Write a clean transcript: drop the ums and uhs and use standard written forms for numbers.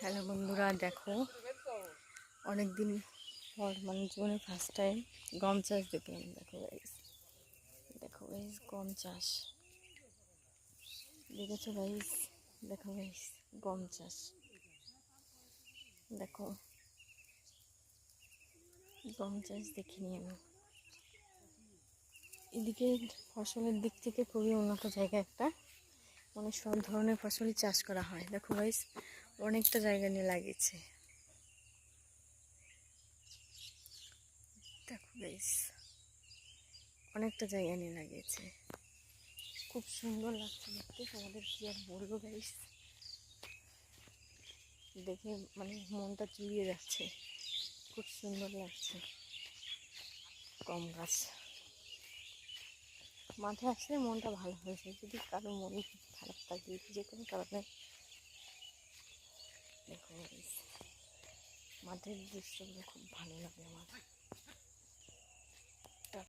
Hello বন্ধুরা, দেখো অনেক দিন পর মানে জীবনে ফার্স্ট টাইম গম চাষ দেখলাম। দেখো গাইস গম চাষ দেখেছো গাইস। দেখো গাইস গম চাষ দেখো, গম চাষ দেখিনি আমি। এদিকে ফসলের দিক থেকে খুবই উন্নত জায়গা একটা, মানে সব ধরনের ফসলই চাষ করা হয়। দেখো গাইস অনেকটা জায়গা নিয়ে লাগিয়েছে। দেখো গাইস অনেকটা জায়গা নিয়ে লাগিয়েছে, খুব সুন্দর লাগছে দেখতে। তোমাদের কি আর বলবো গাইস, দেখে মানে মনটা জুড়িয়ে যাচ্ছে, খুব সুন্দর লাগছে। গম গাছ মাঠে আসলে মনটা ভালো হয়ে যায়, যদি কারো মন খারাপ থাকে যে কোনো কারণে। দেখো গাইস মাঠের দৃশ্যগুলো খুব ভালো লাগে আমার।